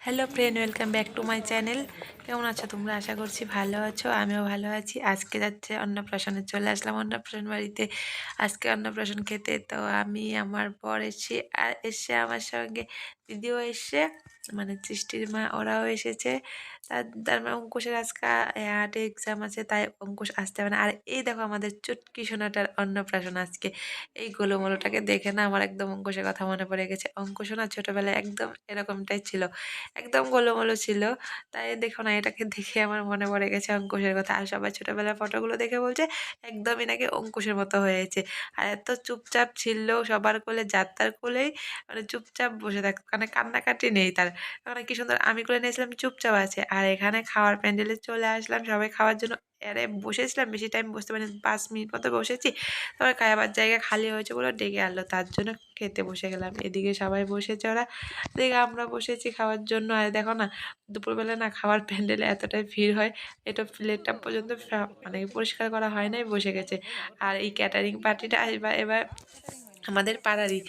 Hello friend, welcome back to my channel. কেমন আছো তোমরা? আশা করছি ভালো আছো, আমিও ভালো আছি। আজকে যাচ্ছে অন্নপ্রাশনে, চলে আসলাম অন্নপ্রাশন বাড়িতে আজকে অন্নপ্রাশন খেতে। তো আমি আমার বর এসে আর এসে আমার সঙ্গে দিদিও এসে, মানে সৃষ্টির মা, ওরাও এসেছে। তার মানে অঙ্কুশের আজকে হাটে এক্সাম আছে, তাই অঙ্কুশ আসতে হবে না। আর এই দেখো আমাদের চুটকি সোনাটার অন্নপ্রাশন আজকে। এই গোলমোলোটাকে দেখে না আমার একদম অঙ্কুশের কথা মনে পড়ে গেছে। অঙ্কুশ না ছোটবেলায় একদম এরকমটাই ছিল, একদম গোলোমোলো ছিল। তাই দেখো না, এটাকে দেখে আমার মনে পড়ে গেছে অঙ্কুশের কথা। আর সবাই ছোটবেলার ফটোগুলো দেখে বলছে একদমই নাকি অঙ্কুশের মতো হয়েছে। আর এত চুপচাপ ছিল, সবার কোলে, যাত্রার কোলেই মানে চুপচাপ বসে থাকতো, মানে কান্নাকাটি নেই তার। মানে কি সুন্দর, আমি কোলে নিয়েছিলাম, চুপচাপ আছে। আর এখানে খাওয়ার প্যান্ডেলে চলে আসলাম সবাই খাওয়ার জন্য। আরে বসেছিলাম, বেশি টাইম বসতে পারিনি, 5 মিনিট মতো বসেছি। তারপর খাবার জায়গা খালি হয়েছে বলে ডেকে আনলো, তার জন্য খেতে বসে গেলাম। এদিকে সবাই বসেছে, ওরা এদিকে আমরা বসেছি খাওয়ার জন্য। আর দেখো না, দুপুরবেলা না খাওয়ার প্যান্ডেলে এতটাই ভিড় হয়, এটা প্লেটটা পর্যন্ত মানে পরিষ্কার করা হয় নাই, বসে গেছে। আর এই ক্যাটারিং পার্টিটা এবার এবার আমাদের পাড়ারই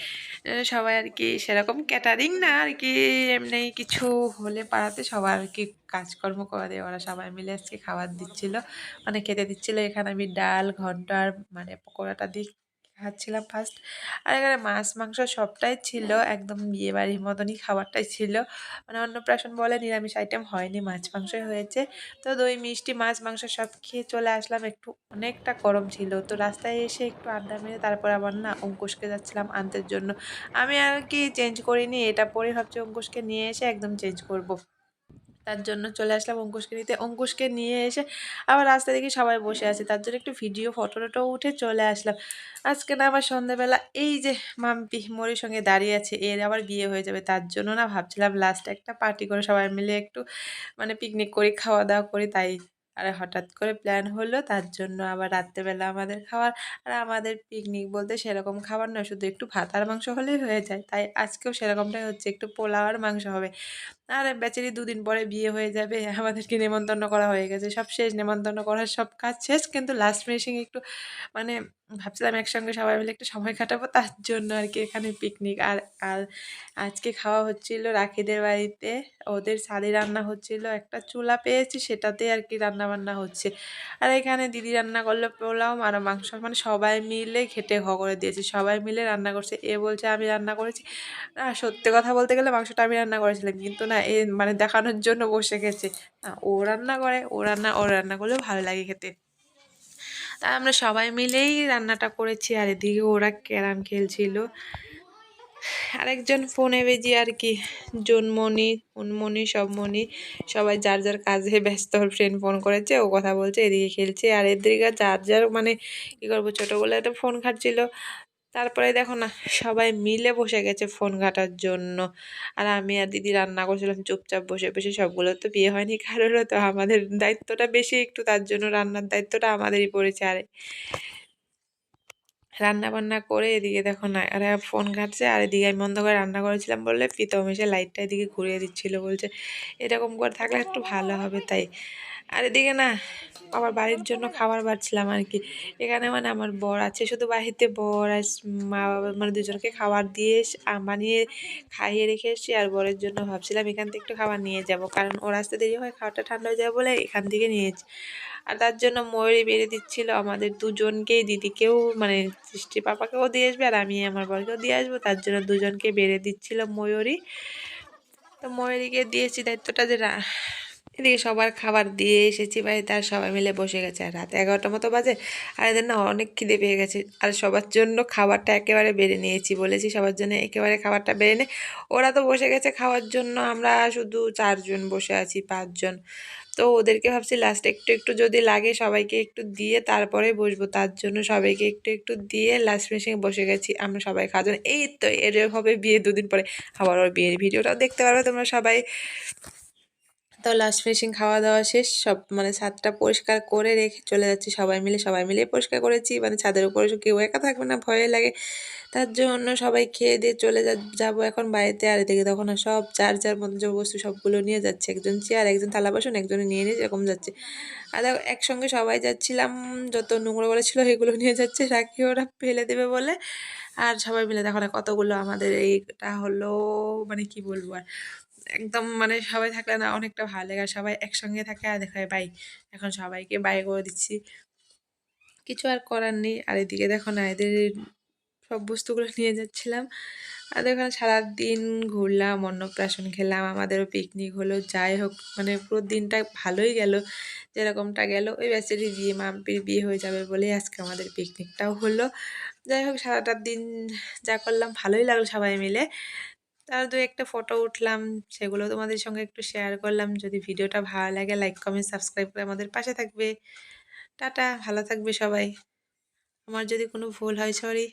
সবাই আর কি, সেরকম ক্যাটারিং না আর কি, এমনি কিছু হলে পাড়াতে সবার আর কি কাজকর্ম করে, ওরা সবাই মিলে আজকে খাবার দিচ্ছিল, মানে খেতে দিচ্ছিল। এখানে আমি ডাল, ঘন্ট আর মানে পকোড়াটা দিয়ে খাচ্ছিলাম ফার্স্ট। আর এখানে মাছ মাংস সবটাই ছিল, একদম বিয়ে বাড়ির মতনই খাবারটাই ছিল। মানে অন্নপ্রাশন বলে নিরামিষ আইটেম হয়নি, মাছ মাংসই হয়েছে। তো দই মিষ্টি মাছ মাংস সব খেয়ে চলে আসলাম। একটু অনেকটা গরম ছিল, তো রাস্তায় এসে একটু আড্ডা মেরে তারপর আবার না অঙ্কুশকে যাচ্ছিলাম আনতে জন্য। আমি আর কি চেঞ্জ করিনি, এটা পরে ভাবছি অঙ্কুশকে নিয়ে এসে একদম চেঞ্জ করব। তার জন্য চলে আসলাম অঙ্কুশকে নিতে। অঙ্কুশকে নিয়ে এসে আবার রাস্তা দেখি সবাই বসে আছে, তার জন্য একটু ভিডিও ফটো টটো উঠে চলে আসলাম। আজকে না আবার সন্ধ্যাবেলা এই যে মাম্পি মরির সঙ্গে দাঁড়িয়ে আছে, এর আবার বিয়ে হয়ে যাবে, তার জন্য না ভাবছিলাম লাস্টে একটা পার্টি করে সবাই মিলে একটু মানে পিকনিক করি, খাওয়া দাওয়া করি, তাই। আর হঠাৎ করে প্ল্যান হলো, তার জন্য আবার রাত্রেবেলা আমাদের খাওয়ার। আর আমাদের পিকনিক বলতে সেরকম খাবার নয়, শুধু একটু ভাত আর মাংস হলেই হয়ে যায়, তাই আজকেও সেরকমটাই হচ্ছে, একটু পোলাও আর মাংস হবে। আর বেচারি 2 দিন পরে বিয়ে হয়ে যাবে, আমাদেরকে নেমন্তন্ন করা হয়ে গেছে, সব শেষ, নেমন্তন্ন করার সব কাজ শেষ, কিন্তু লাস্ট ফিনিশিং একটু মানে ভাবছিলাম একসঙ্গে সবাই মিলে একটু সময় কাটাবো, তার জন্য আর কি এখানে পিকনিক। আর আর আজকে খাওয়া হচ্ছিল রাখিদের বাড়িতে, ওদের শাড়ি রান্না হচ্ছিল, একটা চুলা পেয়েছি সেটাতে আর কি রান্না বান্না হচ্ছে। আর এখানে দিদি রান্না করলো পোলাও আর মাংস, মানে সবাই মিলে খেটে করে দিয়েছে, সবাই মিলে রান্না করছে। এ বলছে আমি রান্না করেছি, না সত্যি কথা বলতে গেলে মাংসটা আমি রান্না করেছিলাম, কিন্তু না এ মানে দেখানোর জন্য বসে গেছে। না, ও রান্না করে, ওর রান্না করলেও ভালো লাগে খেতে। তাই আমরা সবাই মিলেই রান্নাটা করেছি। আর এদিকে ওরা ক্যারাম খেলছিল, আরেকজন ফোনে বেজি আর কি, জুনমণি, উনমণি, সবমণি, সবাই যার যার কাজে ব্যস্ত। ওর ফ্রেন্ড ফোন করেছে, ও কথা বলছে, এদিকে খেলছে। আর এদিকে যার যার মানে কী করবো, ছোটোগুলো একটা ফোন ঘাটছিল। তারপরে দেখো না সবাই মিলে বসে গেছে ফোন ঘাটার জন্য। আর আমি আর দিদি রান্না করছিলাম চুপচাপ বসে বসে। সবগুলো তো বিয়ে হয়নি কারোরও, তো আমাদের দায়িত্বটা বেশি একটু, তার জন্য রান্নার দায়িত্বটা আমাদেরই পড়েছে। আর রান্না বান্না করে এদিকে দেখো না এরা ফোন ঘাটছে, আর এদিকে আমি বন্ধ করে রান্না করেছিলাম বললে প্রীতম এসে লাইটটা এদিকে ঘুরিয়ে দিচ্ছিল, বলছে এরকম করে থাকলে একটু ভালো হবে, তাই। আর এদিকে না আমার বাড়ির জন্য খাবার বাড়ছিলাম আর কি। এখানে মানে আমার বর আছে, শুধু বাড়িতে বর আর মা বাবা, মানে দুজনকে খাবার দিয়ে বানিয়ে খাইয়ে রেখে এসেছি। আর বরের জন্য ভাবছিলাম এখান থেকে একটু খাবার নিয়ে যাব, কারণ ওর আসতে দেরি হয়, খাবারটা ঠান্ডা হয়ে যাবে বলে এখান থেকে নিয়েছি। আর তার জন্য ময়ূরী বেড়ে দিচ্ছিল আমাদের দুজনকেই, দিদিকেও মানে সৃষ্টি পাপাকেও দিয়ে আসবে, আর আমি আমার বরকেও দিয়ে আসবো, তার জন্য দুজনকে বেড়ে দিচ্ছিল ময়ূরী। তো ময়ূরীকে দিয়েছি দায়িত্বটা, যে এদিকে সবার খাবার দিয়ে এসেছি বাড়িতে, আর সবাই মিলে বসে গেছে। আর রাত 11টা মতো বাজে, আর এদের না অনেক খিদে পেয়ে গেছে। আর সবার জন্য খাবারটা একেবারে বেড়ে নিয়েছি, বলেছি সবার জন্য একেবারে খাবারটা বেড়ে নে। ওরা তো বসে গেছে খাওয়ার জন্য, আমরা শুধু 4 জন বসে আছি, 5 জন। তো ওদেরকে ভাবছি লাস্ট একটু একটু যদি লাগে সবাইকে একটু দিয়ে তারপরে বসবো, তার জন্য সবাইকে একটু একটু দিয়ে লাস্ট ফিনিশিং বসে গেছি আমরা সবাই খাওয়ার জন্য। এই তো এর হবে বিয়ে 2 দিন পরে, আবার ওর বিয়ের ভিডিওটাও দেখতে পারবে তোমরা সবাই। তো লাস্ট ফিনিশিং খাওয়া দাওয়া শেষ, সব মানে ছাদটা পরিষ্কার করে রেখে চলে যাচ্ছি সবাই মিলে পরিষ্কার করেছি, মানে ছাদের উপরে কেউ একা থাকবে না, ভয়ে লাগে, তার জন্য সবাই খেয়ে দিয়ে চলে যাবো এখন বাড়িতে। আর এদিকে তখন না সব যার যার মতো যে বস্তু সবগুলো নিয়ে যাচ্ছে, একজন চেয়ার, একজন থালা বাসন, একজনে নিয়ে নিয়ে যেরকম যাচ্ছে। আর দেখো একসঙ্গে সবাই যাচ্ছিলাম, যত নোংরা বলেছিল এগুলো নিয়ে যাচ্ছে, রাখি ওরা ফেলে দেবে বলে। আর সবাই মিলে দেখো না কতগুলো আমাদের এইটা হলো, মানে কি বলবো আর, একদম মানে সবাই থাকলে না অনেকটা ভালো লাগে। আর সবাই একসঙ্গে থাকে আর দেখা যায় বাই। এখন সবাইকে বাই করে দিচ্ছি। কিছু আর করার নেই। আর এদিকে দেখো না এদের সব বস্তুগুলো নিয়ে যাচ্ছিলাম। আর এখানে সারাদিন ঘুরলাম, অন্নপ্রাশন খেলাম, আমাদেরও পিকনিক হলো। যাই হোক মানে পুরো দিনটা ভালোই গেল। যেরকমটা গেল ওই ব্যাচেরই বিয়ে, মাম্পির বিয়ে হয়ে যাবে বলেই আজকে আমাদের পিকনিকটাও হলো। যাই হোক সারাটা দিন যা করলাম ভালোই লাগলো সবাই মিলে। তার ২-১ টা ফটো উঠলাম, সেগুলো তোমাদের সঙ্গে একটু শেয়ার করলাম। যদি ভিডিওটা ভালো লাগে লাইক, কমেন্ট, সাবস্ক্রাইব করে আমাদের পাশে থাকবে। টাটা, ভালো থাকবে সবাই। আমার যদি কোনো ভুল হয় সরি।